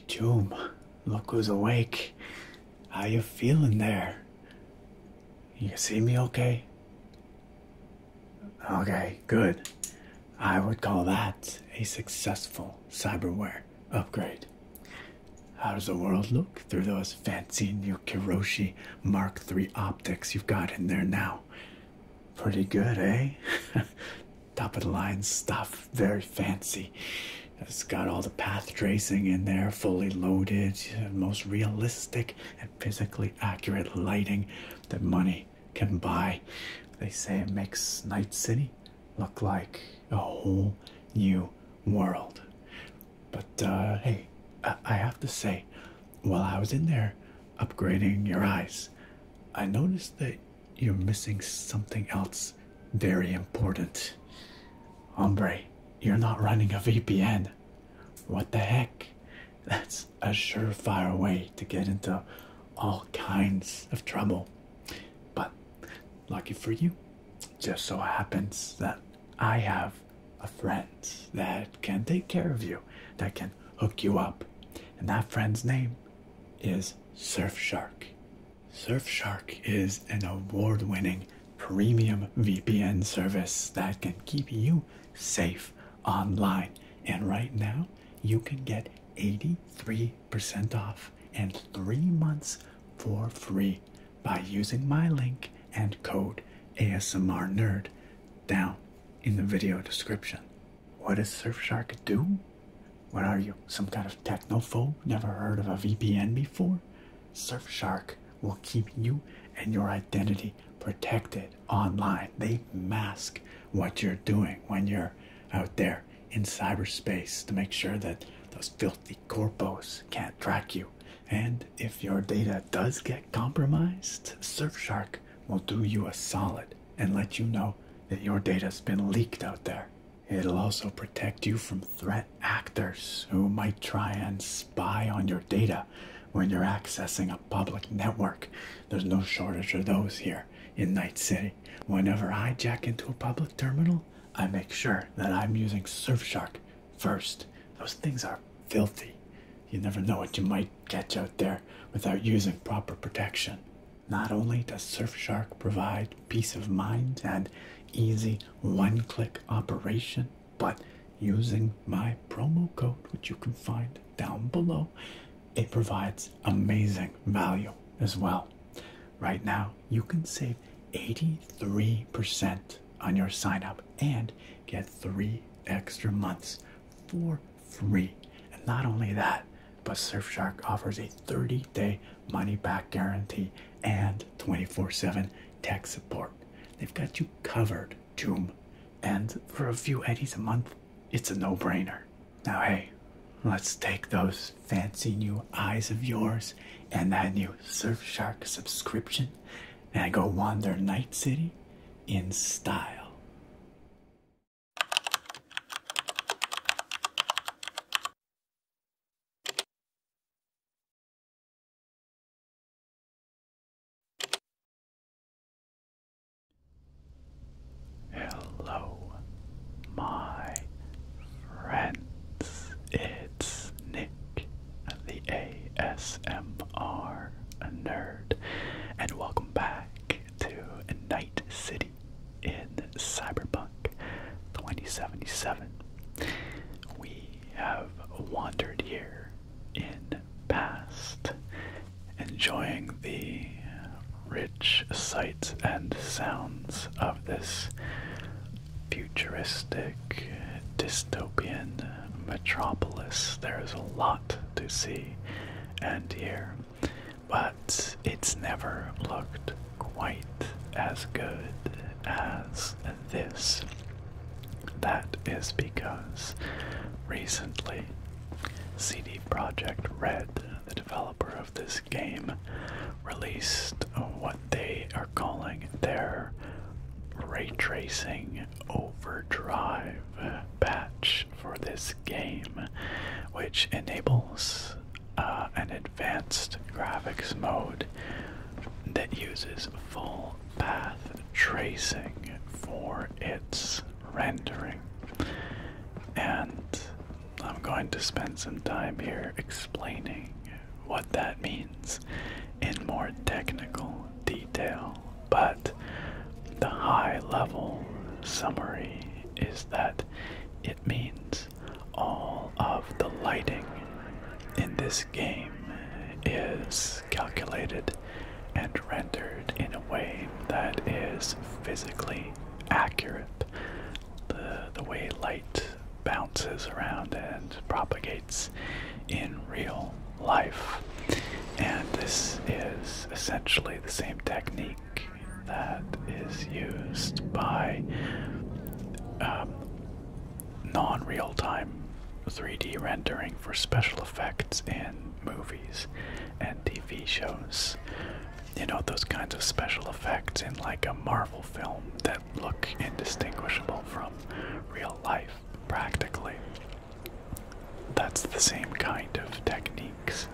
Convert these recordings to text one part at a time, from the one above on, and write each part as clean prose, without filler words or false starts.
Joom, look who's awake. How you feeling there? You see me okay? Okay, good. I would call that a successful cyberware upgrade. How does the world look through those fancy new Kiroshi Mark III optics you've got in there now? Pretty good, eh? Top of the line stuff, very fancy. It's got all the path tracing in there, fully loaded, most realistic and physically accurate lighting that money can buy. They say it makes Night City look like a whole new world. But hey, I have to say, while I was in there upgrading your eyes, I noticed that you're missing something else very important. Hombre, you're not running a VPN. What the heck? That's a surefire way to get into all kinds of trouble. But lucky for you, just so happens that I have a friend that can take care of you, that can hook you up. And that friend's name is Surfshark. Surfshark is an award-winning premium VPN service that can keep you safe online. And right now, you can get 83% off and 3 months for free by using my link and code ASMR Nerd down in the video description. What does Surfshark do? What are you, some kind of technophobe? Never heard of a VPN before? Surfshark will keep you and your identity protected online. They mask what you're doing when you're out there in cyberspace to make sure that those filthy corpos can't track you. And if your data does get compromised, Surfshark will do you a solid and let you know that your data's been leaked out there. It'll also protect you from threat actors who might try and spy on your data when you're accessing a public network. There's no shortage of those here in Night City. Whenever I jack into a public terminal, I make sure that I'm using Surfshark first. Those things are filthy. You never know what you might catch out there without using proper protection. Not only does Surfshark provide peace of mind and easy one-click operation, but using my promo code, which you can find down below, it provides amazing value as well. Right now, you can save 83% on your sign up and get 3 extra months for free. And not only that, but Surfshark offers a 30-day money-back guarantee and 24/7 tech support. They've got you covered, Joom. And for a few eddies a month, it's a no-brainer. Now hey, let's take those fancy new eyes of yours and that new Surfshark subscription and go wander Night City in style. Hello, my friends. It's Nick, the ASMR Nerd, and welcome back to Night City in Cyberpunk 2077. We have wandered here in past, enjoying the rich sights and sounds of this futuristic dystopian metropolis. There's a lot to see and hear, but it's never looked quite as good as this. That is because recently CD Projekt Red, the developer of this game, released what they are calling their ray tracing Overdrive patch for this game, which enables an advanced graphics mode that uses full path tracing for its rendering. And I'm going to spend some time here explaining what that means in more technical detail, but the high-level summary is that it means all of the lighting in this game is calculated and rendered in a way that is physically accurate. The way light bounces around and propagates in real life. And this is essentially the same technique that is used by non-real-time 3D rendering for special effects in movies and TV shows. You know, those kinds of special effects in like a Marvel film that look indistinguishable from real life, practically. That's the same kind of techniques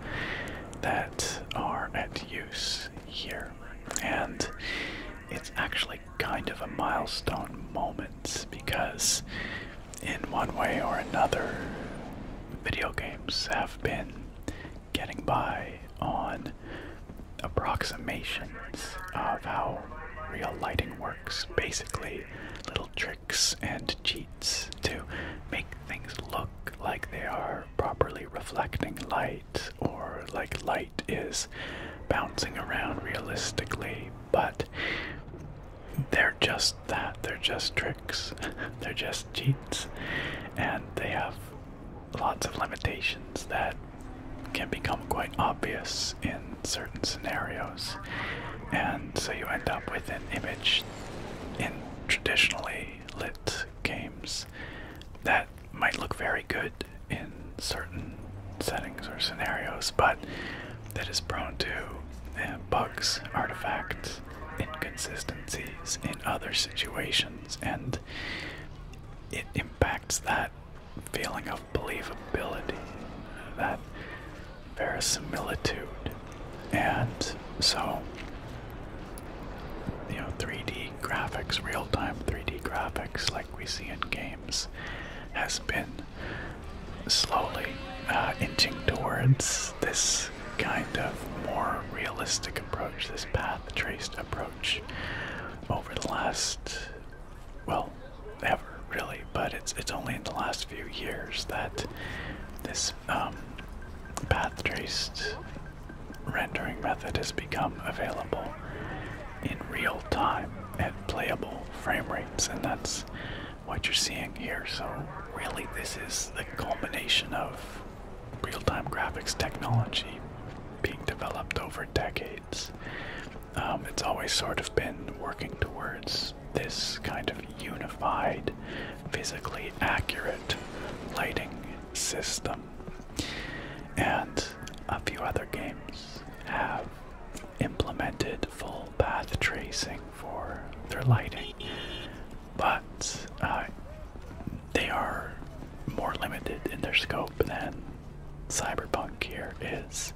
that are at use here. And it's actually kind of a milestone moment because in one way or another, video games have been getting by on approximations of how real lighting works. Basically, little tricks and cheats to make things look like they are properly reflecting light, or like light is bouncing around realistically, but they're just that. They're just tricks. They're just cheats. And they have lots of limitations that can become quite obvious in certain scenarios. And so you end up with an image in traditionally lit games that might look very good in certain settings or scenarios, but that is prone to bugs, artifacts, inconsistencies in other situations, and it impacts that feeling of believability, that verisimilitude. And so, you know, 3D graphics, real-time 3D graphics like we see in games, has been slowly inching towards this kind of more realistic approach, this path-traced approach, over the last, well, ever really, but it's only in the last few years that this path-traced rendering method has become available in real time at playable frame rates, and that's what you're seeing here. So really, this is the culmination of real-time graphics technology being developed over decades. It's always sort of been working towards this kind of unified, physically accurate lighting system. And a few other games have implemented full path tracing for their lighting, but they are more limited in their scope than Cyberpunk here is.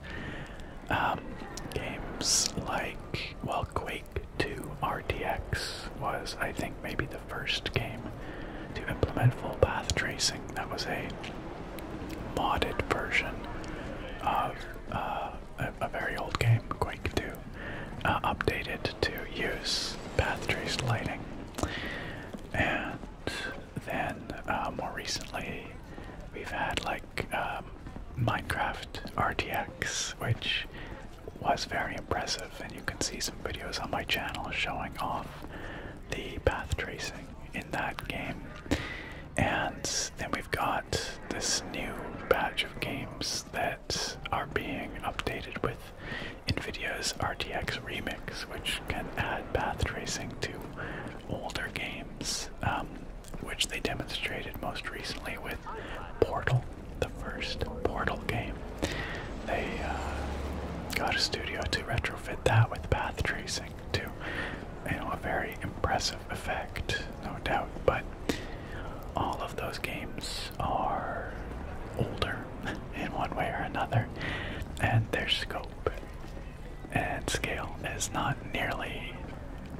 Games like, well, Quake 2 RTX was, I think, maybe the first game to implement full path tracing. That was a modded version of a very old game, Quake 2, updated to use path traced lighting. And then more recently, we've had like Minecraft RTX, which was very impressive, and you can see some videos on my channel showing off the path tracing in that game. And then we've got this new batch of games that are being updated with NVIDIA's RTX Remix, which can add path tracing to older games, which they demonstrated most recently with Portal, the first Portal game. They got a studio to retrofit that with path tracing to, you know, a very impressive effect, no doubt. But all of those games are older in one way or another, and their scope and scale is not nearly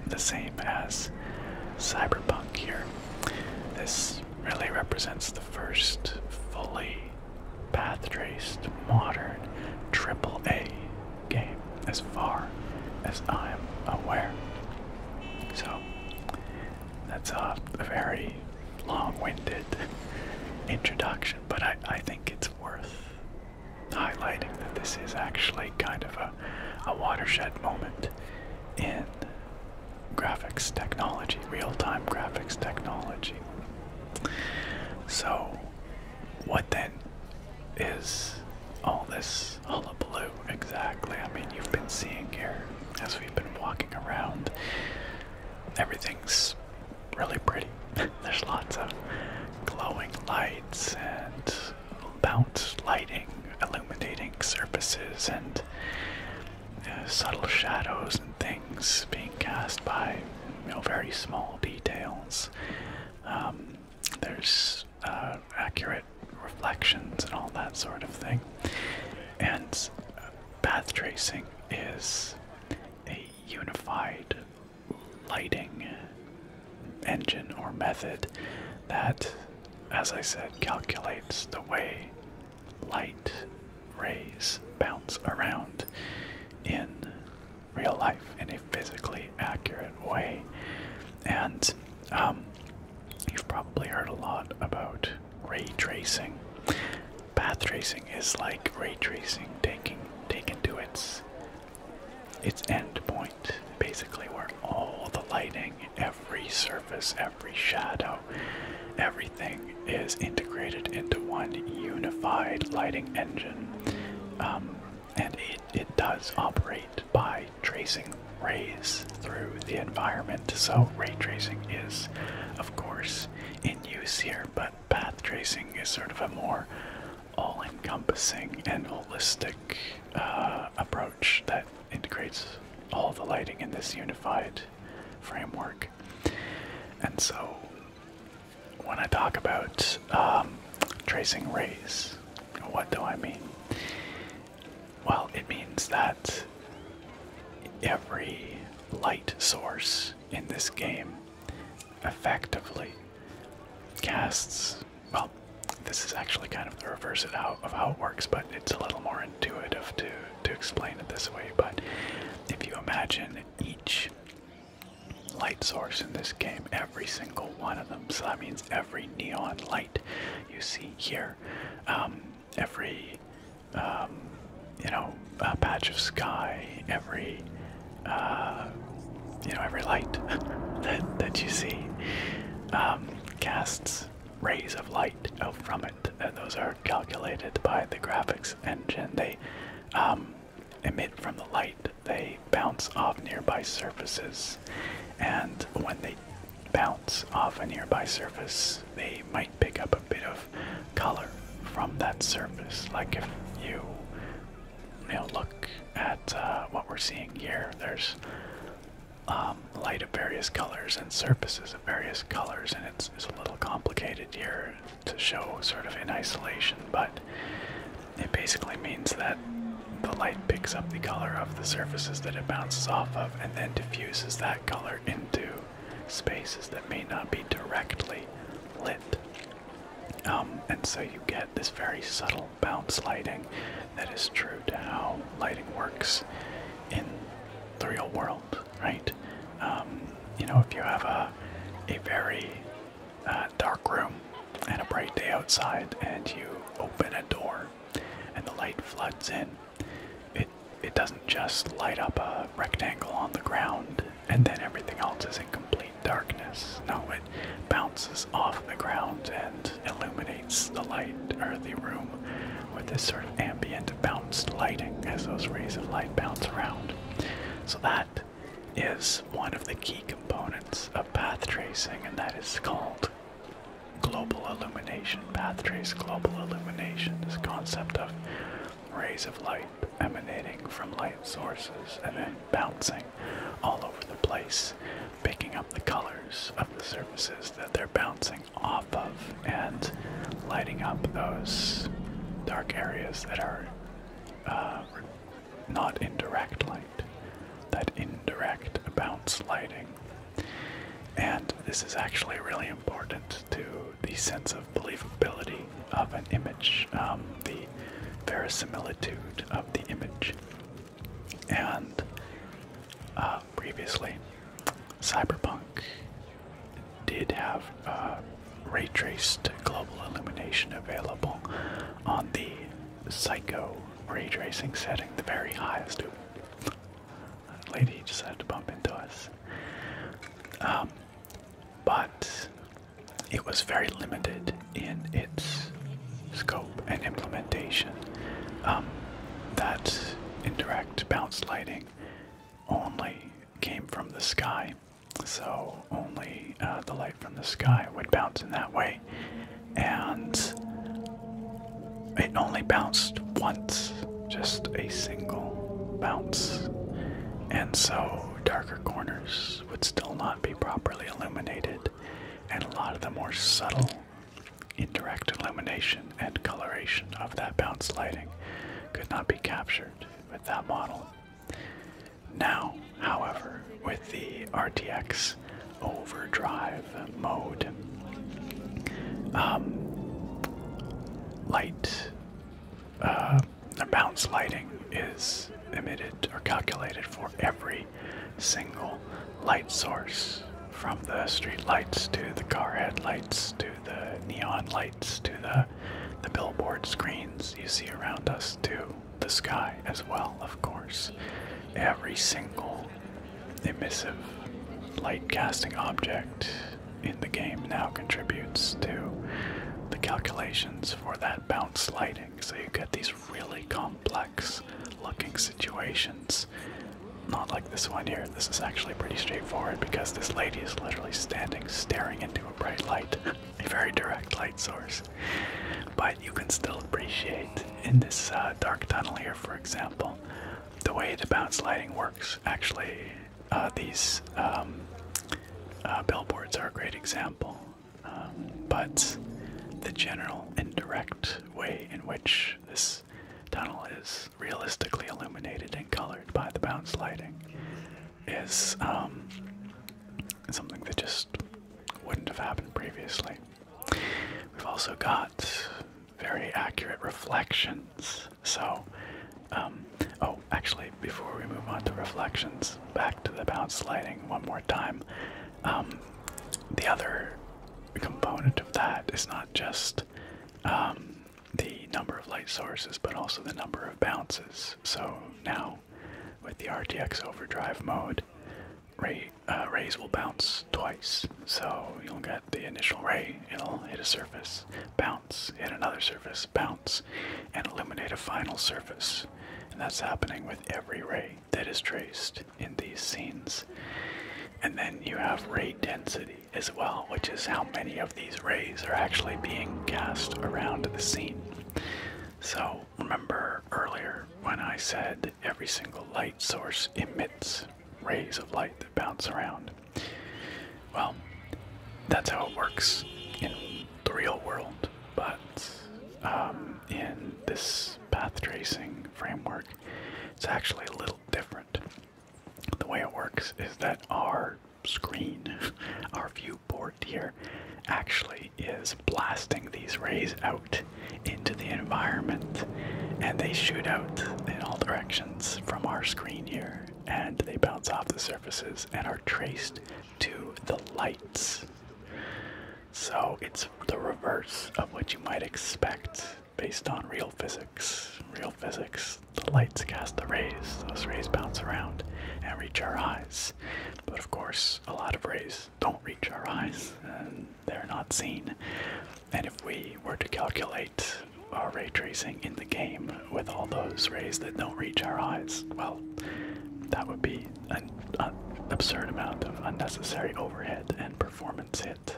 the same as Cyberpunk here. This really represents the first fully path traced modern AAA game, as far as I'm aware. So that's a very long-winded introduction, but I think it's worth highlighting that this is actually kind of a watershed moment in graphics technology, real-time graphics technology. So, what then is all this hullabaloo exactly? I mean, you've been seeing here as we've been walking around, everything's really pretty. There's lots of glowing lights and bounce lighting illuminating surfaces and subtle shadows and things being cast by, very small details. There's accurate reflections and all that sort of thing. And path tracing is a unified lighting engine or method that, as I said, calculates the way light rays bounce around in real life in a physically accurate way. And you've probably heard a lot about ray tracing. Path tracing is like ray tracing taken to its end point, basically, where all the lighting, every surface, every shadow, everything is integrated into one unified lighting engine. And it does operate by tracing rays through the environment. So ray tracing is, of course, in use here, but path tracing is sort of a more all-encompassing and holistic approach that integrates all the lighting in this unified framework. And so when I talk about tracing rays, what do I mean? Well, it means that every light source in this game effectively casts, well, this is actually kind of the reverse of how it works, but it's a little more intuitive to explain it this way. But if you imagine each light source in this game, every single one of them, so that means every neon light you see here, every patch of sky, every light that you see casts rays of light out from it. Those are calculated by the graphics engine. They emit from the light, they bounce off nearby surfaces, and when they bounce off a nearby surface, they might pick up a bit of color from that surface. Like if you look at what we're seeing here, there's light of various colors and surfaces of various colors, and it's a little complicated here to show sort of in isolation, but it basically means that the light picks up the color of the surfaces that it bounces off of and then diffuses that color into spaces that may not be directly lit. And so you get this very subtle bounce lighting that is true to how lighting works in the real world, right? If you have a very dark room and a bright day outside and you open a door and the light floods in, it doesn't just light up a rectangle on the ground and then everything else is in complete darkness. No, it bounces off the ground and illuminates the light or the room with this sort of ambient bounced lighting as those rays of light bounce around. So that is one of the key components of path tracing, and that is called global illumination. Path trace global illumination, this concept of rays of light emanating from light sources and then bouncing all over the place, picking up the colors of the surfaces that they're bouncing off of and lighting up those dark areas that are not in direct light, that indirect bounce lighting. And this is actually really important to the sense of believability of an image. The verisimilitude of the image. And previously, Cyberpunk did have ray traced global illumination available on the Psycho ray tracing setting, the very highest. That lady just had to bump into us. But it was very limited in its scope and implementation. That indirect bounce lighting only came from the sky, so only the light from the sky would bounce in that way, and it only bounced once, just a single bounce, and so darker corners would still not be properly illuminated, and a lot of the more subtle indirect illumination and coloration of that bounce lighting could not be captured with that model. Now, however, with the RTX Overdrive mode, bounce lighting is emitted or calculated for every single light source, from the street lights to the car headlights to the neon lights to the billboard screens you see around us to the sky as well, of course. Every single emissive light casting object in the game now contributes to the calculations for that bounce lighting, so you get these really complex looking situations. Not like this one here. This is actually pretty straightforward because this lady is literally standing staring into a bright light, a very direct light source. But you can still appreciate in this dark tunnel here, for example, the way the bounce lighting works. Actually, these billboards are a great example, but the general indirect way in which this tunnel is realistically illuminated and colored by the bounce lighting is something that just wouldn't have happened previously. We've also got very accurate reflections. So, oh, actually, before we move on to reflections, back to the bounce lighting one more time. The other component of that is not just the number of light sources, but also the number of bounces. So now, with the RTX Overdrive mode, rays will bounce twice. So you'll get the initial ray, it'll hit a surface, bounce, hit another surface, bounce, and illuminate a final surface. And that's happening with every ray that is traced in these scenes. And then you have ray density as well, which is how many of these rays are actually being cast around the scene. So remember earlier when I said every single light source emits rays of light that bounce around? Well, that's how it works in the real world, but in this path tracing framework, it's actually a little different. The way it works is that our screen, our viewport here, actually is blasting these rays out into the environment, and they shoot out in all directions from our screen here, and they bounce off the surfaces and are traced to the lights. So it's the reverse of what you might expect based on real physics. Real physics, the lights cast the rays, those rays bounce around and reach our eyes. But of course, a lot of rays don't reach our eyes, and they're not seen. And if we were to calculate our ray tracing in the game with all those rays that don't reach our eyes, well, that would be an absurd amount of unnecessary overhead and performance hit.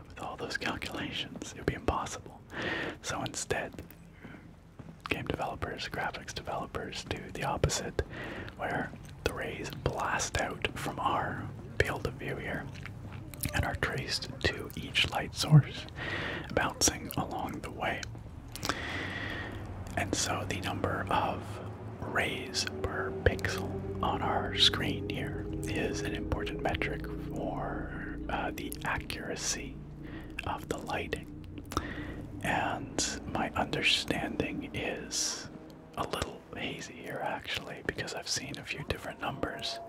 With all those calculations, it would be impossible. So instead, game developers, graphics developers do the opposite, where the rays blast out from our field of view here and are traced to each light source, bouncing along the way. And so the number of rays per pixel on our screen here is an important metric for the accuracy of the lighting. And my understanding is a little hazy here actually because I've seen a few different numbers,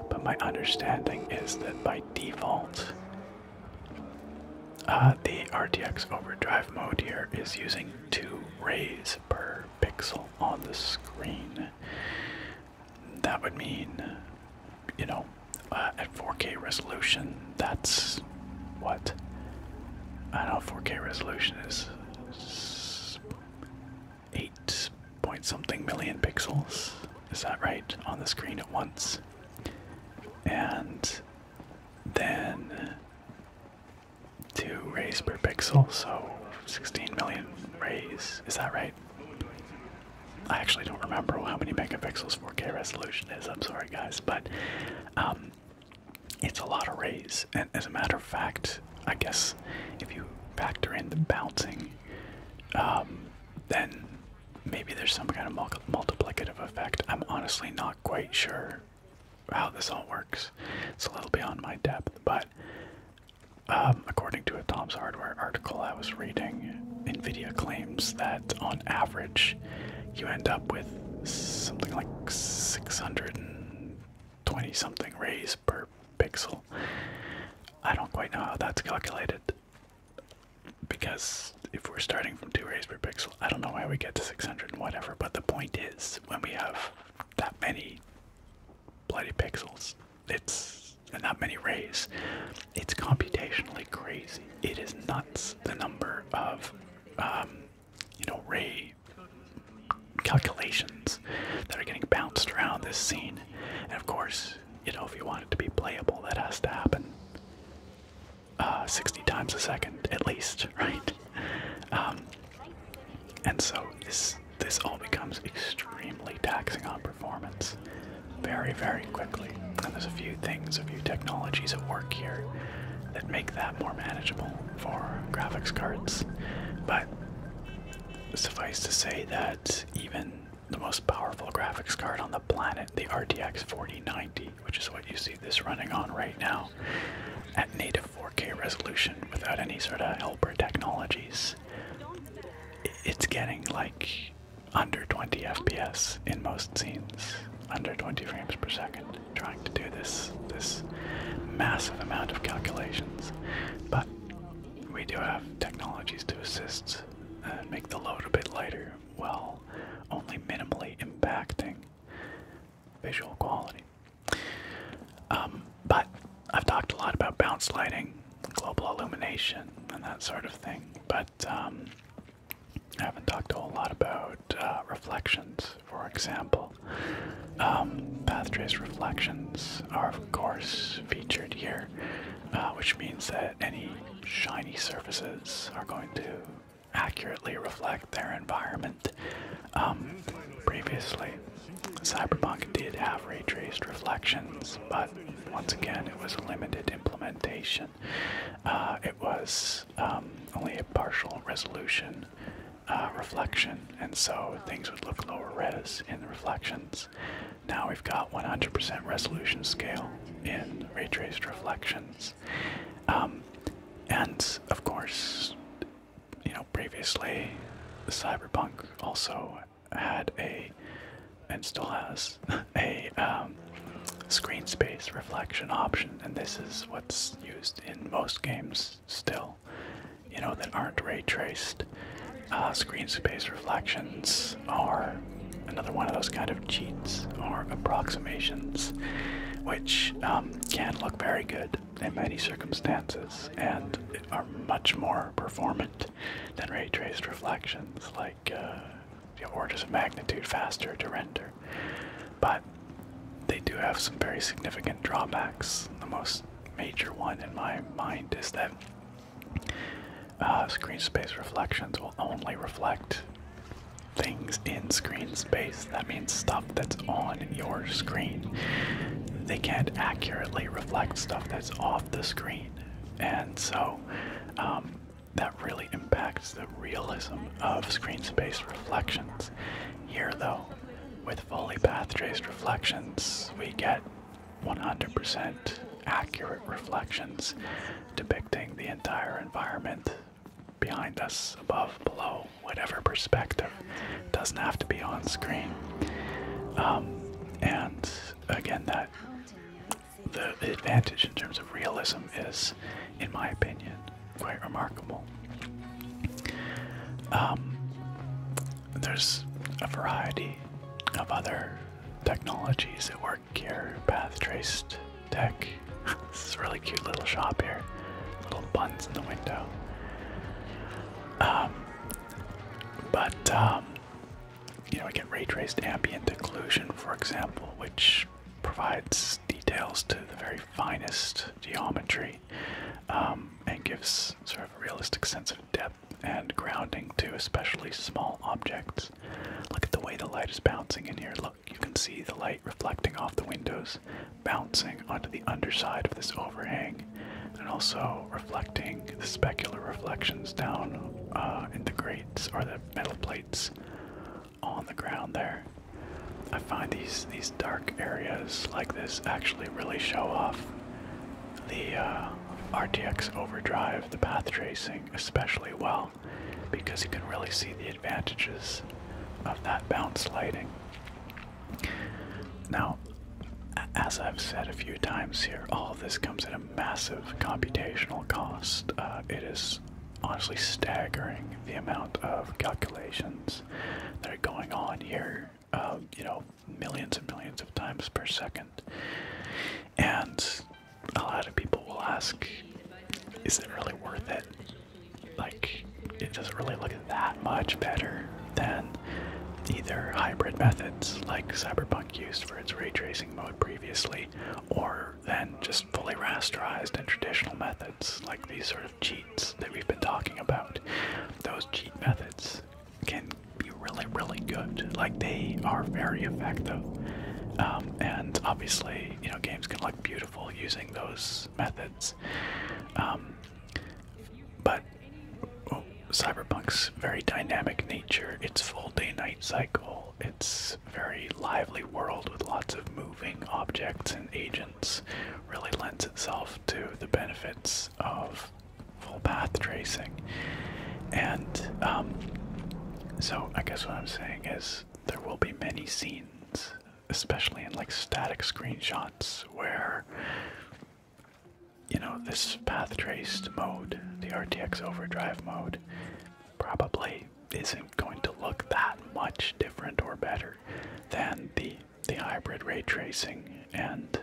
but my understanding is that by default, the RTX Overdrive mode here is using 2 rays per pixel on the screen. That would mean, you know, at 4K resolution, that's what? I don't know, 4K resolution is 8 point something million pixels. Is that right? On the screen at once. And then 2 rays per pixel, so 16 million rays. Is that right? I actually don't remember how many megapixels 4K resolution is. I'm sorry, guys, but it's a lot of rays. And as a matter of fact, I guess if you factor in the bouncing, then maybe there's some kind of multiplicative effect. I'm honestly not quite sure how this all works. It's a little beyond my depth, but according to a Tom's Hardware article I was reading, NVIDIA claims that on average you end up with something like 620 something rays per pixel. I don't quite know how that's calculated, because if we're starting from 2 rays per pixel, I don't know how we get to 600 and whatever, but the point is, when we have that many bloody pixels, and that many rays, it's computationally crazy. It is nuts, the number of, ray calculations that are getting bounced around this scene. And of course, if you want it to be playable, that has to happen 60 times a second at least, right? And so this all becomes extremely taxing on performance very, very quickly. And there's a few technologies at work here that make that more manageable for graphics cards. But suffice to say that even the most powerful graphics card on the planet, the RTX4090, which is what you see this running on right now, at native 4K resolution without any sort of helper technologies, it's getting like under 20 FPS in most scenes, under 20 frames per second, trying to do this massive amount of calculations. But we do have technologies to assist and make the load a bit lighter while only minimally impacting visual quality. But I've talked a lot about bounce lighting, global illumination, and that sort of thing, but I haven't talked a whole lot about reflections, for example. Path trace reflections are of course featured here, which means that any shiny surfaces are going to accurately reflect their environment. Previously, Cyberpunk did have ray-traced reflections, but once again, it was a limited implementation. It was only a partial resolution reflection, and so things would look lower res in the reflections. Now we've got 100% resolution scale in ray-traced reflections. And of course, previously, Cyberpunk also had and still has a screen space reflection option, and this is what's used in most games still, that aren't ray traced. Screen space reflections are another one of those kind of cheats or approximations, which can look very good in many circumstances and are much more performant than ray traced reflections, like orders of magnitude faster to render. But they do have some very significant drawbacks. The most major one in my mind is that screen space reflections will only reflect things in screen space. That means stuff that's on your screen. They can't accurately reflect stuff that's off the screen, and so that really impacts the realism of screen space reflections. Here though, with fully path traced reflections, we get 100% accurate reflections depicting the entire environment behind us, above, below, whatever perspective. Doesn't have to be on screen. And again, that the advantage in terms of realism is, in my opinion, quite remarkable. There's a variety of other technologies at work here. Path traced tech. This is a really cute little shop here. Little buns in the window. You know, we get ray traced ambient occlusion, for example, which provides details to the very finest geometry, and gives sort of a realistic sense of depth and grounding to especially small objects. Look at the way the light is bouncing in here. Look, you can see the light reflecting off the windows, bouncing onto the underside of this overhang, and also reflecting the specular reflections down in the grates or the metal plates on the ground there. I find these dark areas like this actually really show off the RTX Overdrive, the path tracing, especially well, because you can really see the advantages of that bounce lighting. Now, as I've said a few times here, all of this comes at a massive computational cost. It is honestly staggering the amount of calculations that are going on here, you know, millions and millions of times per second. And a lot of people will ask, is it really worth it? Like, it doesn't really look that much better than either hybrid methods like Cyberpunk used for its ray tracing mode previously, or then just fully rasterized and traditional methods like these sort of cheats that we've been talking about. Those cheat methods can be really, really good. Like, they are very effective. And obviously, you know, games can look beautiful using those methods. But Cyberpunk's very dynamic nature, its full day-night cycle, its very lively world with lots of moving objects and agents really lends itself to the benefits of full path tracing. And so I guess what I'm saying is there will be many scenes, especially in like static screenshots, where, you know, this path traced mode, the RTX Overdrive mode, probably isn't going to look that much different or better than the hybrid ray tracing and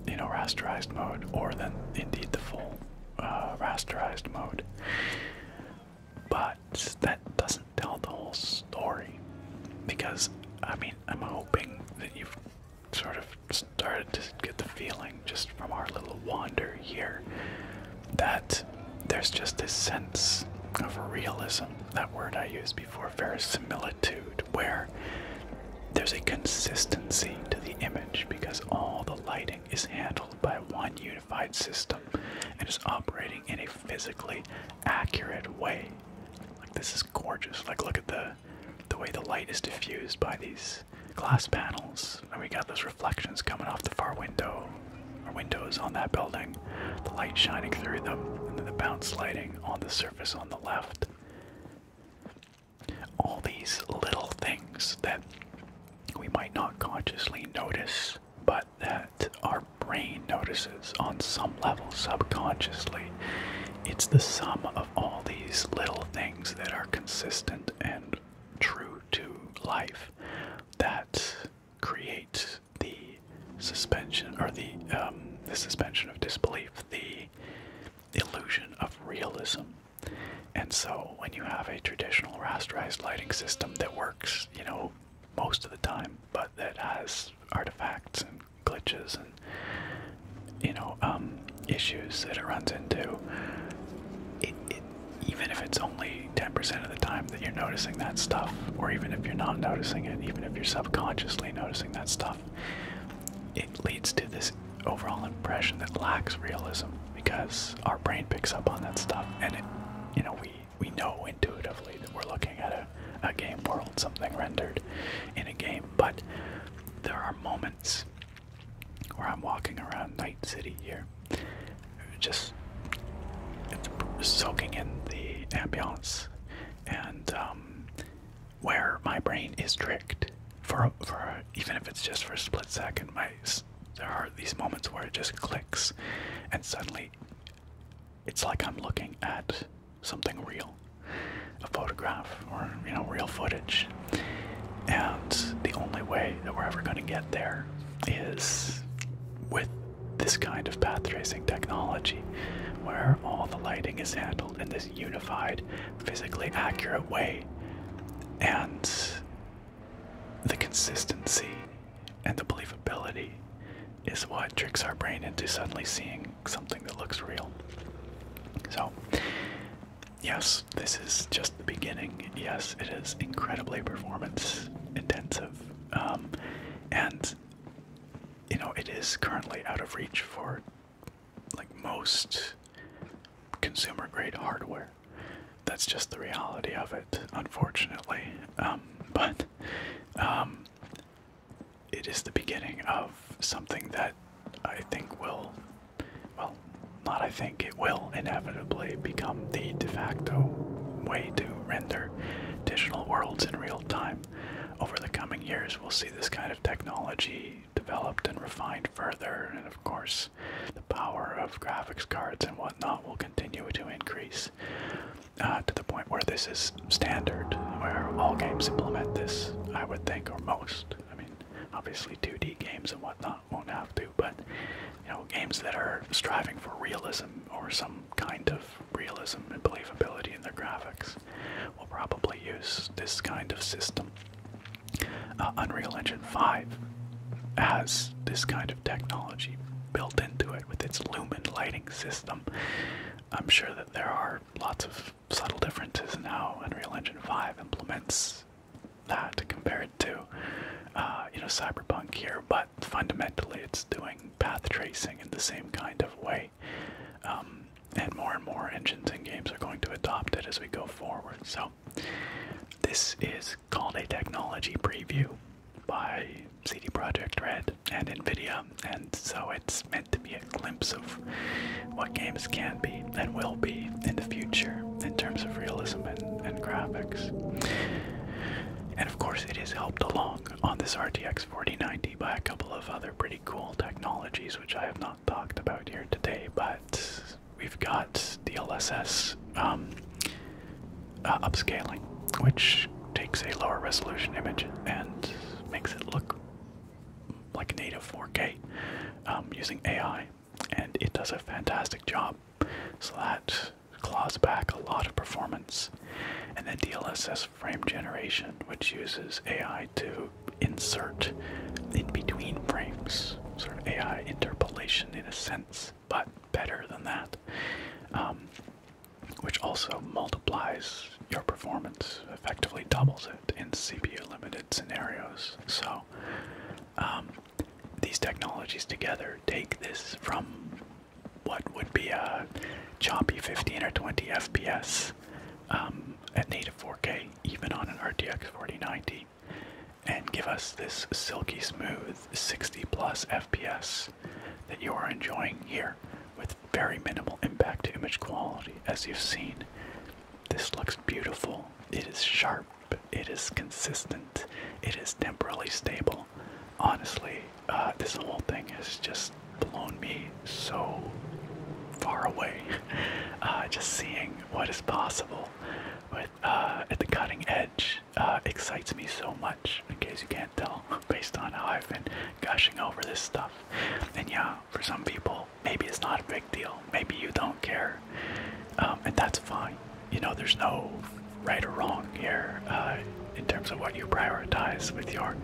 you know, rasterized mode, or than indeed the full rasterized mode. But that doesn't tell the whole story, because I mean, I'm hoping that you've sort of started to get the feeling just from our little wander here that there's just this sense of realism, that word I used before, verisimilitude, where there's a consistency to the image because all the lighting is handled by one unified system and is operating in a physically accurate way. Like, this is gorgeous. Like, look at the way the light is diffused by these glass panels, and we got those reflections coming off the far window or windows on that building, the light shining through them, and then the bounce lighting on the surface on the left. All these little things that we might not consciously notice, but that our brain notices on some level subconsciously. It's the sum of all these little things that are consistent and true to life that create the suspension, or the suspension of disbelief, the illusion of realism. And so when you have a traditional rasterized lighting system that works, you know, most of the time, but that has artifacts and glitches and, you know, issues that it runs into, even if it's only 10% of the time that you're noticing that stuff, or even if you're not noticing it, even if you're subconsciously noticing that stuff, it leads to this overall impression that lacks realism, because our brain picks up on that stuff, and it, you know, we know intuitively that we're looking at a game world, something rendered in a game. But there are moments where I'm walking around Night City here, soaking in the ambiance, and where my brain is tricked for even if it's just for a split second. There are these moments where it just clicks, and suddenly it's like I'm looking at something real, a photograph, or real footage. And the only way that we're ever going to get there is with this kind of path tracing technology, where all the lighting is handled in this unified, physically accurate way, and the consistency and the believability is what tricks our brain into suddenly seeing something that looks real. So, yes, this is just the beginning. Yes, it is incredibly performance intensive, and it is currently out of reach for like most consumer grade hardware. That's just the reality of it, unfortunately. But it is the beginning of something that I think will, well, not I think, it will inevitably become the de facto way to render digital worlds in real time. Over the coming years, we'll see this kind of technology developed and refined further, and of course, the power of graphics cards and whatnot will continue to increase to the point where this is standard, where all games implement this, I would think, or most. I mean, obviously 2D games and whatnot won't have to, but games that are striving for realism or some kind of realism and believability in their graphics will probably use this kind of system. Unreal Engine 5 has this kind of technology built into it with its lumen lighting system. I'm sure that there are lots of subtle differences in how Unreal Engine 5 implements that compared to Cyberpunk here, but fundamentally it's doing path tracing in the same kind of way, and more engines and games are going to adopt it as we go forward. So this is called a technology preview by CD Projekt Red and NVIDIA, and so it's meant to be a glimpse of what games can be and will be in the future in terms of realism and graphics. And of course it is helped along on this RTX4090 by a couple of other pretty cool technologies which I have not talked about here today, but we've got DLSS upscaling, which takes a lower resolution image and makes it look like native 4K using AI, and it does a fantastic job. So that claws back a lot of performance. And then DLSS frame generation, which uses AI to insert in between frames, sort of AI interpolation in a sense, but better than that, which also multiplies your performance, effectively doubles it in CPU limited scenarios. So these technologies together take this from what would be a choppy 15 or 20 FPS at native 4K, even on an RTX 4090, and give us this silky smooth 60 plus FPS that you are enjoying here with very minimal impact to image quality. As you've seen, this looks beautiful, it is sharp, it is consistent, it is temporally stable. Honestly, this whole thing has just blown me so far away. Just seeing what is possible with at the cutting edge excites me so much, in case you can't tell based on how I've been gushing over this stuff. And yeah, for some people maybe it's not a big deal, maybe you don't care, and that's fine. There's no right or wrong here in terms of what you prioritize with your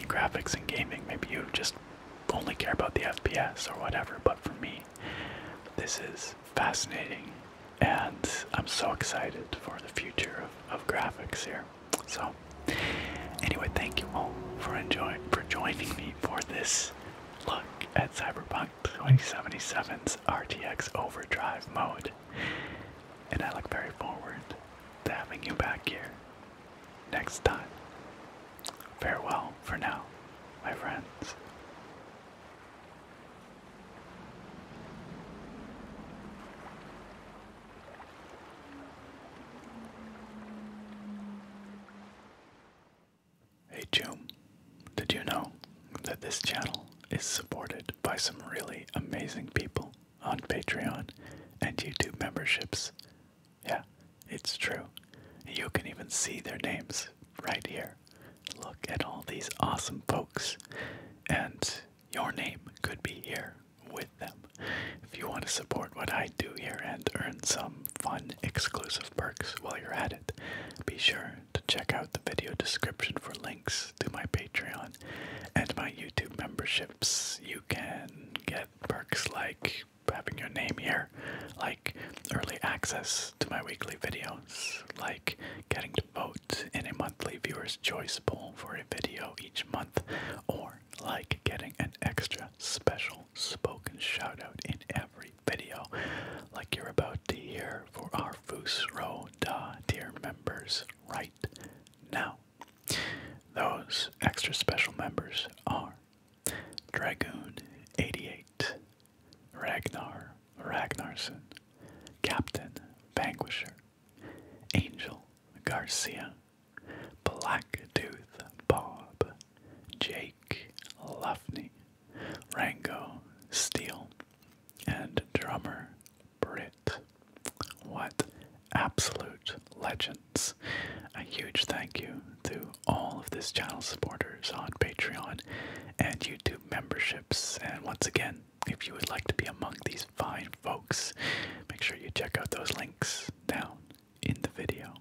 graphics and gaming. Maybe you just only care about the FPS or whatever, but for me this is fascinating, and I'm so excited for the future of graphics here. So anyway, thank you all for joining me for this look at Cyberpunk 2077's RTX Overdrive mode, and I look very forward to having you back here next time. Farewell for now, my friends. Joom, did you know that this channel is supported by some really amazing people on Patreon and YouTube memberships? Yeah, it's true. You can even see their names right here. Look at all these awesome folks, and your name could be here with them. If you want to support what I do here and earn some fun exclusive perks while you're at it, be sure to check out the video description for links to my Patreon and my YouTube memberships. You can get perks like having your name here, like early access to my weekly videos, like getting to vote in a monthly viewer's choice poll for a video each month, or like getting an extra special spoken shout out in every video, like you're about to hear for our Fusro Da tier members right now. Those extra special members are Dragoon88, Ragnarsson, Captain Vanquisher, Angel Garcia, Blacktooth Bob, Jake Luffney, Rango Steele, and Drummer Brit. What absolute legends. A huge thank you to all of this channel supporters on Patreon and YouTube memberships. And once again, if you would like to be among these fine folks, make sure you check out those links down in the video.